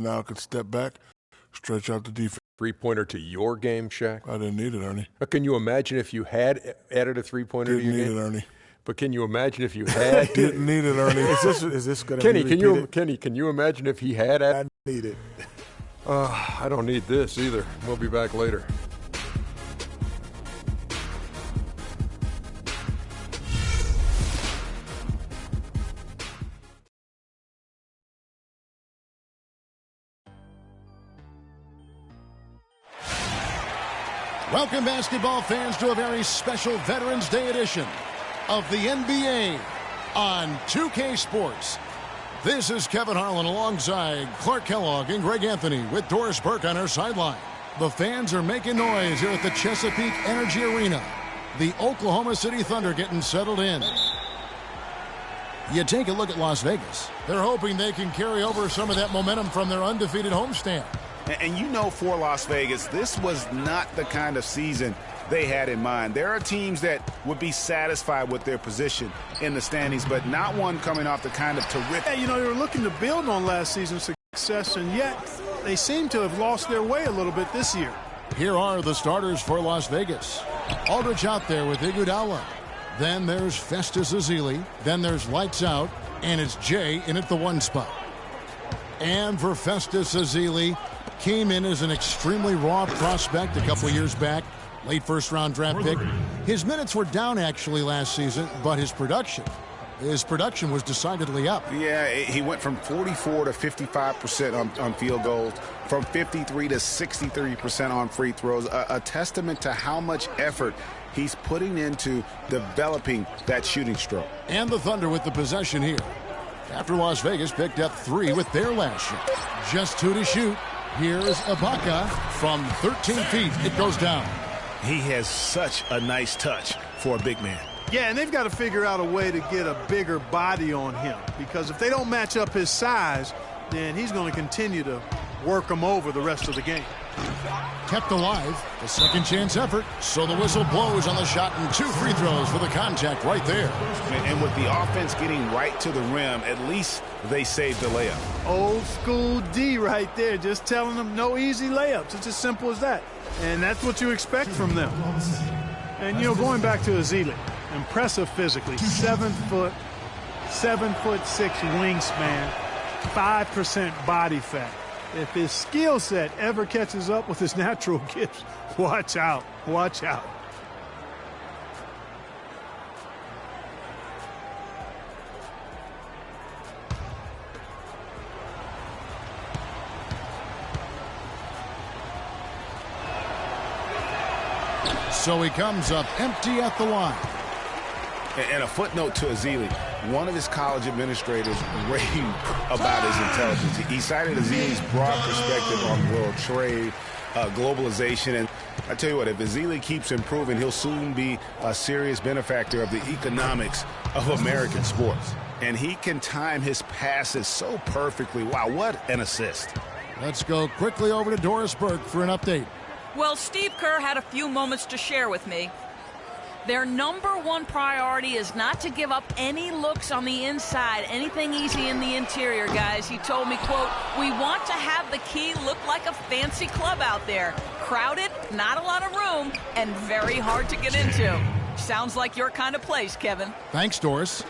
Now can step back, stretch out the defense. Three-pointer to your game, Shaq? I didn't need it, Ernie. Can you imagine if you had added a three-pointer to your game? Didn't need it, Ernie. But can you imagine if you had? Didn't need it, Ernie. Is this going to be repeated? Kenny, can you imagine if he had added? I need it. I don't need this either. We'll be back later. Welcome, basketball fans, to a very special Veterans Day edition of the NBA on 2K Sports. This is Kevin Harlan alongside Clark Kellogg and Greg Anthony with Doris Burke on our sideline. The fans are making noise here at the Chesapeake Energy Arena. The Oklahoma City Thunder getting settled in. You take a look at Las Vegas. They're hoping they can carry over some of that momentum from their undefeated homestand. And you know, for Las Vegas, this was not the kind of season they had in mind. There are teams that would be satisfied with their position in the standings, but not one coming off the kind of terrific. Yeah, you know, they were looking to build on last season's success, and yet they seem to have lost their way a little bit this year. Here are the starters for Las Vegas. Aldridge out there with Iguodala. Then there's Festus Ezeli. Then there's Lights Out, and it's Jay in at the 1 spot. And for Festus Ezeli, came in as an extremely raw prospect a couple of years back, late first-round draft pick. His minutes were down actually last season, but his production was decidedly up. Yeah, he went from 44 to 55% on field goals, from 53 to 63% on free throws, a testament to how much effort he's putting into developing that shooting stroke. And the Thunder with the possession here, after Las Vegas picked up 3 with their last shot. Just 2 to shoot. Here's Ibaka from 13 feet. It goes down. He has such a nice touch for a big man. Yeah, and they've got to figure out a way to get a bigger body on him, because if they don't match up his size, then he's going to continue to work them over the rest of the game. Kept alive, the second chance effort, so the whistle blows on the shot and 2 free throws for the contact right there. And with the offense getting right to the rim, at least they saved the layup. Old school D right there, just telling them no easy layups. It's as simple as that. And that's what you expect from them. And, you know, going back to Ezeli, impressive physically, 7 foot, 7'6" wingspan, 5% body fat. If his skill set ever catches up with his natural gifts, watch out, watch out. So he comes up empty at the line. And a footnote to Ezeli, one of his college administrators raved about his intelligence. He cited Ezeli's broad perspective on world trade, globalization, and I tell you what, if Ezeli keeps improving, he'll soon be a serious benefactor of the economics of American sports. And he can time his passes so perfectly. Wow, what an assist. Let's go quickly over to Doris Burke for an update. Well, Steve Kerr had a few moments to share with me. Their #1 priority is not to give up any looks on the inside, anything easy in the interior, guys. He told me, quote, "We want to have the key look like a fancy club out there. Crowded, not a lot of room, and very hard to get into." Sounds like your kind of place, Kevin. Thanks, Doris.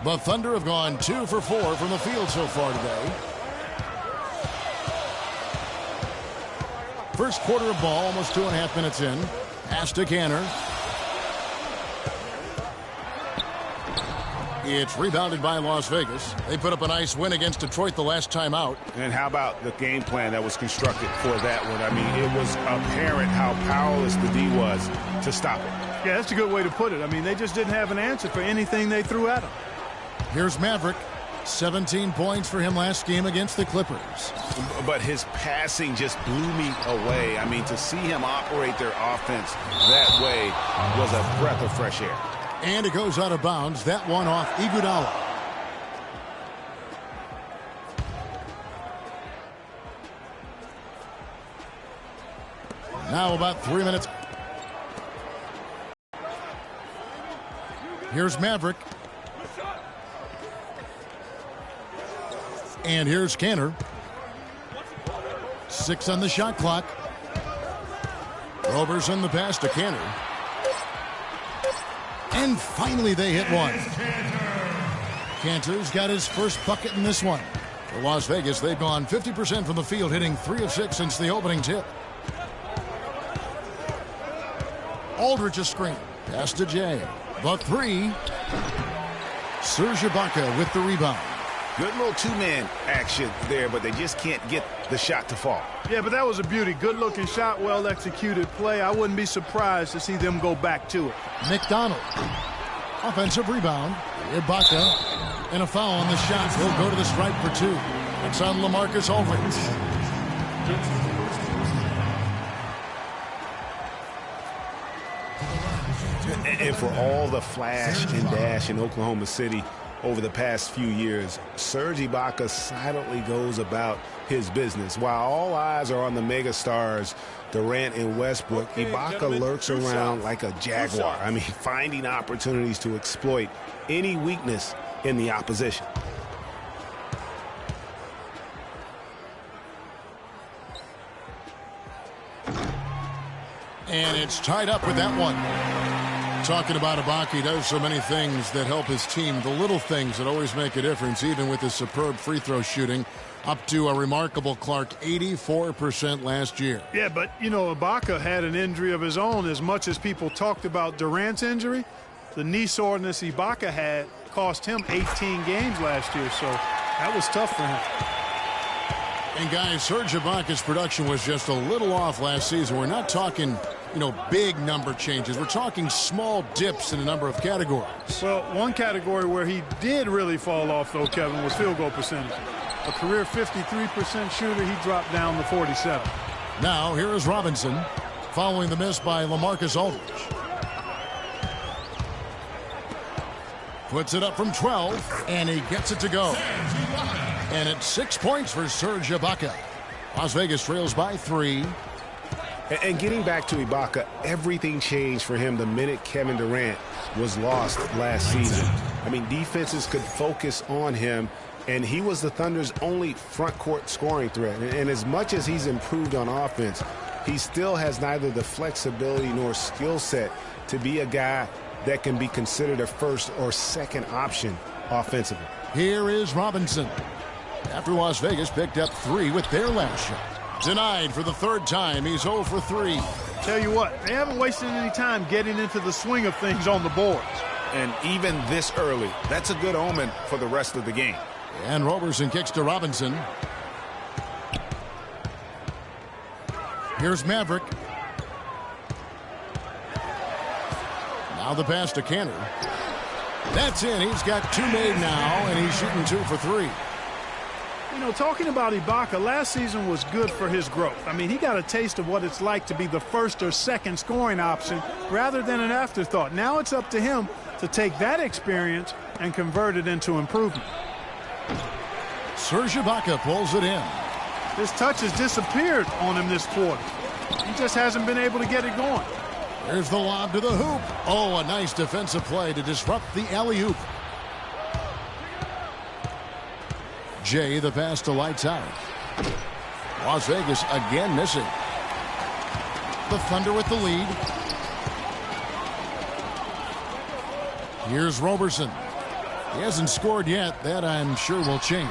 The Thunder have gone 2 for 4 from the field so far today. First quarter of ball, almost 2.5 minutes in. Pass to Canner. It's rebounded by Las Vegas. They put up a nice win against Detroit the last time out. And how about the game plan that was constructed for that one? I mean, it was apparent how powerless the D was to stop it. Yeah, that's a good way to put it. I mean, they just didn't have an answer for anything they threw at them. Here's Maverick. 17 points for him last game against the Clippers. But his passing just blew me away. I mean, to see him operate their offense that way was a breath of fresh air. And it goes out of bounds. That one off Iguodala. Now about 3 minutes. Here's Maverick. And here's Canner. 6 on the shot clock. Roberson the pass to Cantor. And finally they hit one. Cantor's got his first bucket in this one. For Las Vegas, they've gone 50% from the field, hitting 3 of 6 since the opening tip. Aldridge a screen. Pass to Jay. The 3. Serge Ibaka with the rebound. Good little two-man action there, but they just can't get the shot to fall. Yeah, but that was a beauty. Good-looking shot, well-executed play. I wouldn't be surprised to see them go back to it. McDonald. Offensive rebound. Ibaka. And a foul on the shot. He'll go to the stripe for 2. It's on LaMarcus Aldridge. And for all the flash and dash in Oklahoma City over the past few years, Serge Ibaka silently goes about his business. While all eyes are on the megastars, Durant and Westbrook, Ibaka lurks around like a jaguar. I mean, finding opportunities to exploit any weakness in the opposition. And it's tied up with that one. Talking about Ibaka, he does so many things that help his team. The little things that always make a difference, even with his superb free throw shooting. Up to a remarkable, Clark, 84% last year. Yeah, but, you know, Ibaka had an injury of his own. As much as people talked about Durant's injury, the knee soreness Ibaka had cost him 18 games last year, so that was tough for him. And, guys, Serge Ibaka's production was just a little off last season. We're not talking, you know, big number changes. We're talking small dips in a number of categories. Well, one category where he did really fall off, though, Kevin, was field goal percentage. A career 53% shooter, he dropped down to 47. Now, here is Robinson, following the miss by LaMarcus Aldridge. Puts it up from 12, and he gets it to go. And it's 6 points for Serge Ibaka. Las Vegas trails by 3. And getting back to Ibaka, everything changed for him the minute Kevin Durant was lost last season. I mean, defenses could focus on him, and he was the Thunder's only front court scoring threat. And as much as he's improved on offense, he still has neither the flexibility nor skill set to be a guy that can be considered a first or second option offensively. Here is Robinson. After Las Vegas picked up 3 with their last shot. Denied for the 3rd time. He's 0 for 3. Tell you what, they haven't wasted any time getting into the swing of things on the boards. And even this early, that's a good omen for the rest of the game. And Roberson kicks to Robinson. Here's Maverick. Now the pass to Cantor. That's in. He's got 2 made now, and he's shooting 2 for 3. You know, talking about Ibaka, last season was good for his growth. I mean, he got a taste of what it's like to be the first or second scoring option rather than an afterthought. Now it's up to him to take that experience and convert it into improvement. Serge Ibaka pulls it in. His touch has disappeared on him this quarter. He just hasn't been able to get it going. There's the lob to the hoop. Oh, a nice defensive play to disrupt the alley-oop. Jay, the pass to lights out. Las Vegas again missing. The Thunder with the lead. Here's Roberson. He hasn't scored yet. That, I'm sure, will change.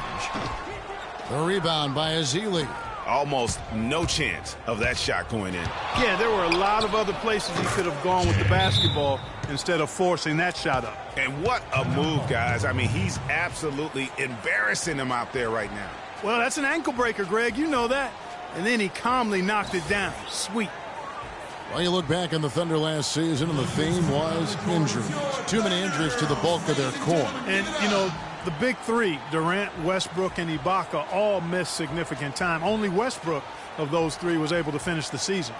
The rebound by Ezeli. Almost no chance of that shot going in. Yeah, there were a lot of other places he could have gone with the basketball instead of forcing that shot up. And what a move, guys. I mean, he's absolutely embarrassing him out there right now. Well, that's an ankle breaker, Greg. You know that. And then he calmly knocked it down. Sweet. Well, you look back on the Thunder last season, and the theme was injuries. Too many injuries to the bulk of their core. And, you know, the big 3, Durant, Westbrook, and Ibaka, all missed significant time. Only Westbrook of those 3 was able to finish the season.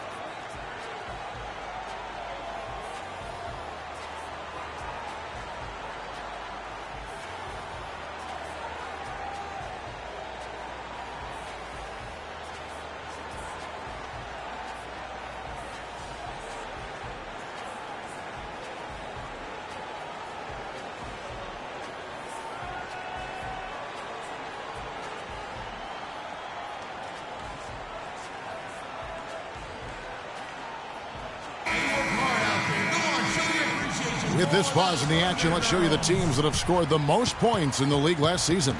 at this pause in the action, let's show you the teams that have scored the most points in the league last season.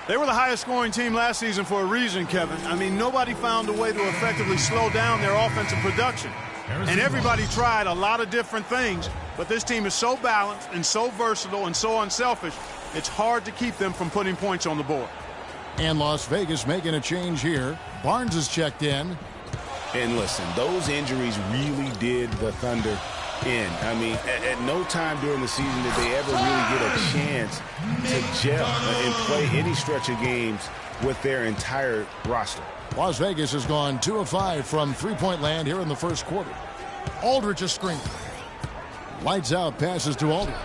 They were the highest scoring team last season for a reason, Kevin. I mean, nobody found a way to effectively slow down their offensive production. And everybody tried a lot of different things, but this team is so balanced and so versatile and so unselfish, it's hard to keep them from putting points on the board. And Las Vegas making a change here. Barnes is checked in. And listen, those injuries really did the Thunder in. I mean, at no time during the season did they ever really get a chance to gel and play any stretch of games with their entire roster. Las Vegas has gone 2 of 5 from three-point land here in the first quarter. Aldridge a screen. Lights out, passes to Aldridge.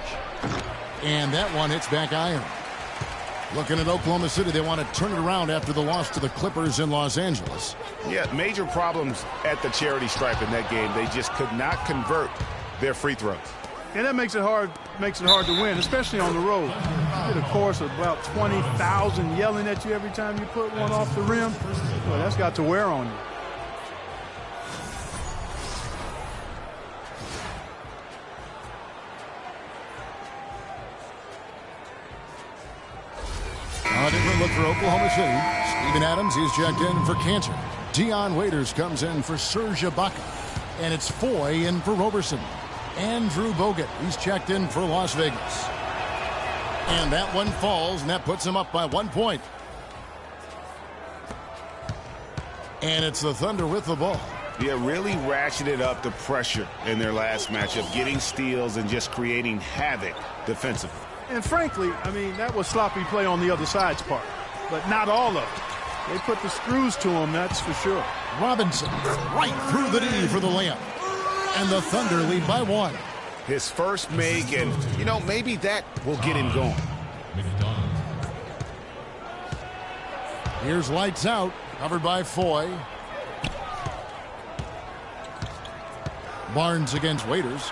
And that one hits back iron. Looking at Oklahoma City, they want to turn it around after the loss to the Clippers in Los Angeles. Yeah, major problems at the charity stripe in that game. They just could not convert their free throws. And that makes it hard to win, especially on the road. You get a chorus of about 20,000 yelling at you every time you put one off the rim. Well, that's got to wear on you. A different look for Oklahoma City. Steven Adams, he's checked in for Cantor. Dion Waiters comes in for Serge Ibaka. And it's Foy in for Roberson. Andrew Bogut, he's checked in for Las Vegas. And that one falls, and that puts him up by 1 point. And it's the Thunder with the ball. Yeah, really ratcheted up the pressure in their last matchup, getting steals and just creating havoc defensively. And frankly, I mean, that was sloppy play on the other side's part. But not all of it. They put the screws to him, that's for sure. Robinson right through the D for the layup. And the Thunder lead by 1. His first make, and, you know, maybe that will get him going. Here's lights out, covered by Foy. Barnes against Waiters.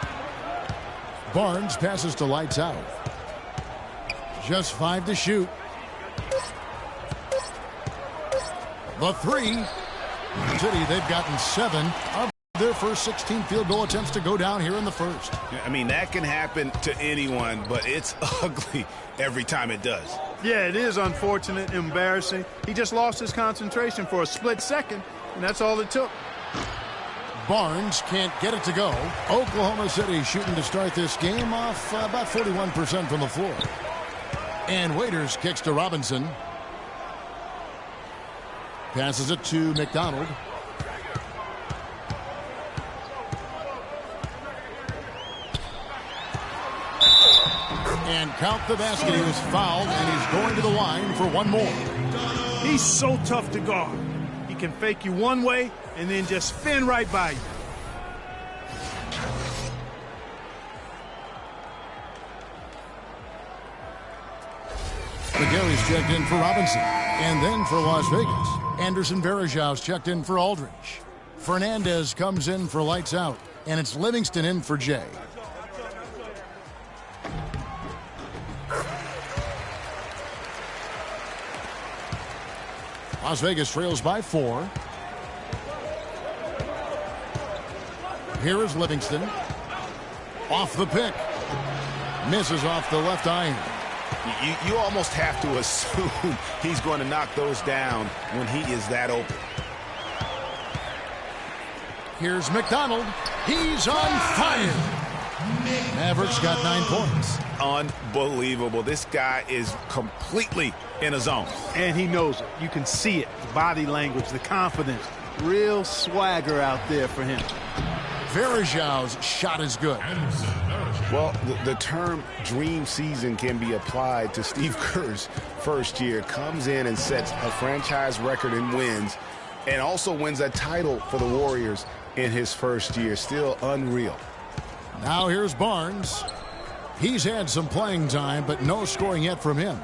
Barnes passes to lights out. Just 5 to shoot. The 3. City, they've gotten 7 of their first 16 field goal attempts to go down here in the first. I mean, that can happen to anyone, but it's ugly every time it does. Yeah, it is unfortunate, embarrassing. He just lost his concentration for a split second, and that's all it took. Barnes can't get it to go. Oklahoma City shooting to start this game off about 41% from the floor. And Waiters kicks to Robinson. Passes it to McDonald. And count the basket. He was fouled, and he's going to the line for one more. He's so tough to guard. He can fake you one way and then just spin right by you. McGarry's checked in for Robinson. And then for Las Vegas, Anderson Varejau's checked in for Aldridge. Fernandez comes in for lights out. And it's Livingston in for Jay. Las Vegas trails by 4. Here is Livingston. Off the pick. Misses off the left iron. You almost have to assume he's going to knock those down when he is that open. Here's McDonald. He's on fire. Mavericks got 9 points. Unbelievable. This guy is completely in a zone. And he knows it. You can see it. The body language, the confidence. Real swagger out there for him. Varejau's shot is good. Well, the term dream season can be applied to Steve Kerr's first year. Comes in and sets a franchise record in wins and also wins a title for the Warriors in his first year. Still unreal. Now here's Barnes. He's had some playing time, but no scoring yet from him.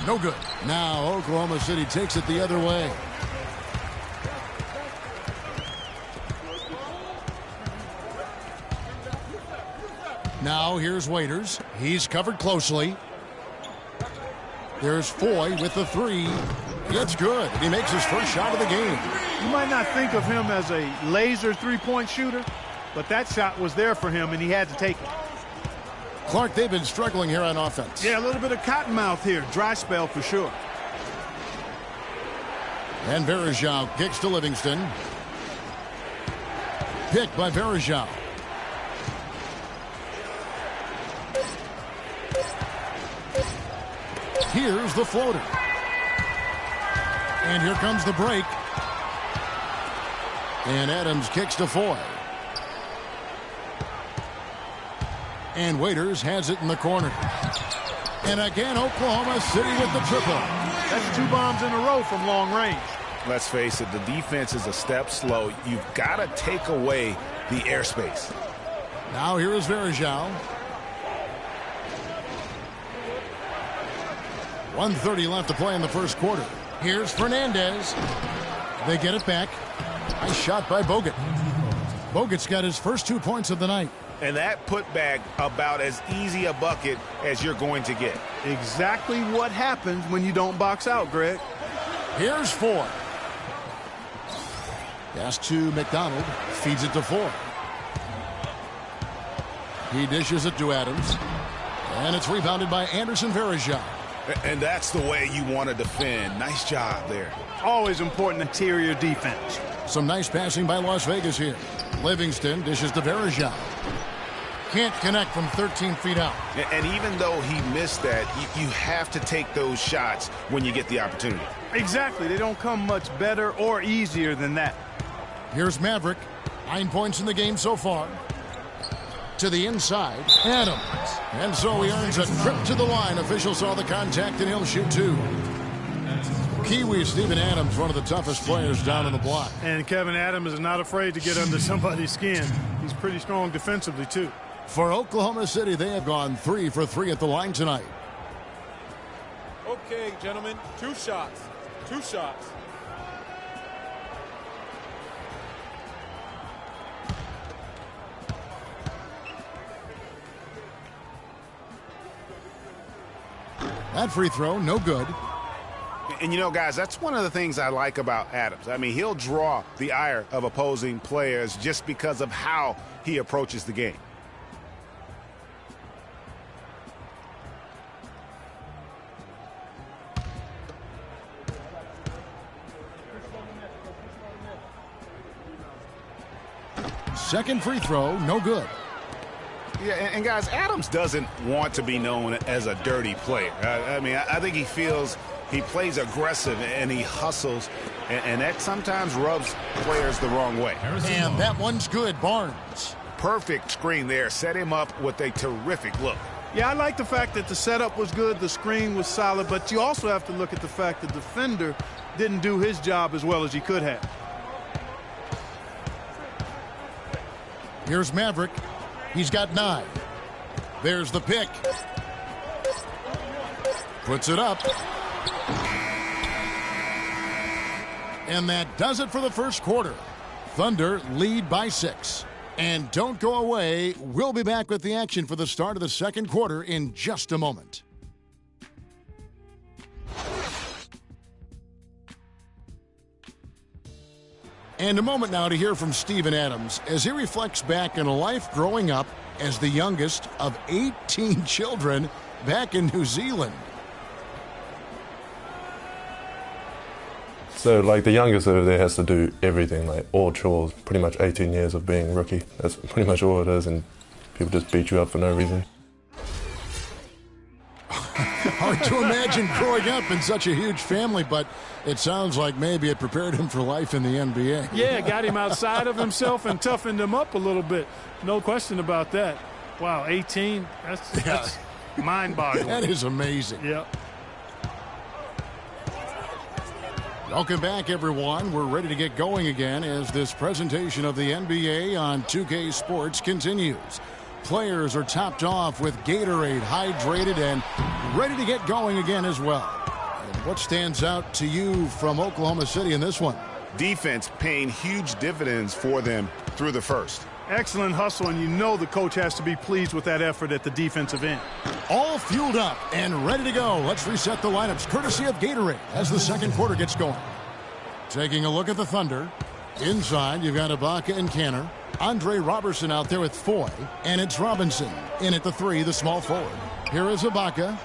No good. Now Oklahoma City takes it the other way. Now here's Waiters. He's covered closely. There's Foy with the 3. It's good. He makes his first shot of the game. You might not think of him as a laser three-point shooter, but that shot was there for him, and he had to take it. Clark, they've been struggling here on offense. Yeah, a little bit of cottonmouth here. Dry spell for sure. And Varejao kicks to Livingston. Picked by Varejao. Here's the floater. And here comes the break. And Adams kicks to Foy. And Waiters has it in the corner. And again, Oklahoma City with the triple. That's 2 bombs in a row from long range. Let's face it, the defense is a step slow. You've got to take away the airspace. Now here is Varejao. 1:30 left to play in the first quarter. Here's Fernandez. They get it back. Nice shot by Bogut. Bogut's got his first 2 points of the night. And that putback about as easy a bucket as you're going to get. Exactly what happens when you don't box out, Greg. Here's Foy. Pass to McDonald. Feeds it to Foy. He dishes it to Adams. And it's rebounded by Anderson Varejao. And that's the way you want to defend. Nice job there. Always important interior defense. Some nice passing by Las Vegas here. Livingston dishes to Varejao. Can't connect from 13 feet out. And even though he missed that, you have to take those shots when you get the opportunity. Exactly. They don't come much better or easier than that. Here's Maverick. 9 points in the game so far. To the inside, Adams. And so he earns a trip to the line. Official saw the contact, and he'll shoot 2. Kiwi Steven Adams, one of the toughest players down on the block. And Kevin Adams is not afraid to get under somebody's skin. He's pretty strong defensively, too. For Oklahoma City, they have gone 3 for 3 at the line tonight. Okay, gentlemen, 2 shots. 2 shots. That free throw, no good. And, you know, guys, that's one of the things I like about Adams. I mean, he'll draw the ire of opposing players just because of how he approaches the game. Second free throw, no good. Yeah, and guys, Adams doesn't want to be known as a dirty player. I mean, I think he feels he plays aggressive and he hustles, and that sometimes rubs players the wrong way. And that one's good, Barnes. Perfect screen there. Set him up with a terrific look. Yeah, I like the fact that the setup was good, the screen was solid, but you also have to look at the fact the defender didn't do his job as well as he could have. Here's Maverick. He's got 9. There's the pick. Puts it up. And that does it for the first quarter. Thunder lead by 6. And don't go away. We'll be back with the action for the start of the second quarter in just a moment. And a moment now to hear from Steven Adams as he reflects back on a life growing up as the youngest of 18 children back in New Zealand. So, like, the youngest over there has to do everything, like all chores, pretty much 18 years of being rookie. That's pretty much all it is, and people just beat you up for no reason. Hard to imagine growing up in such a huge family, but it sounds like maybe it prepared him for life in the NBA. Yeah, got him outside of himself and toughened him up a little bit. No question about that. Wow, 18, that's mind-boggling. That is amazing. Yeah. Welcome back, everyone. We're ready to get going again as this presentation of the NBA on 2K Sports continues. Players are topped off with Gatorade, hydrated, and ready to get going again as well. And what stands out to you from Oklahoma City in this one? Defense paying huge dividends for them through the first. Excellent hustle, and you know the coach has to be pleased with that effort at the defensive end. All fueled up and ready to go. Let's reset the lineups courtesy of Gatorade as the second quarter gets going. Taking a look at the Thunder. Inside, you've got Ibaka and Canner. Andre Robertson out there with Foy. And it's Robinson in at the 3, the small forward. Here is Ibaka.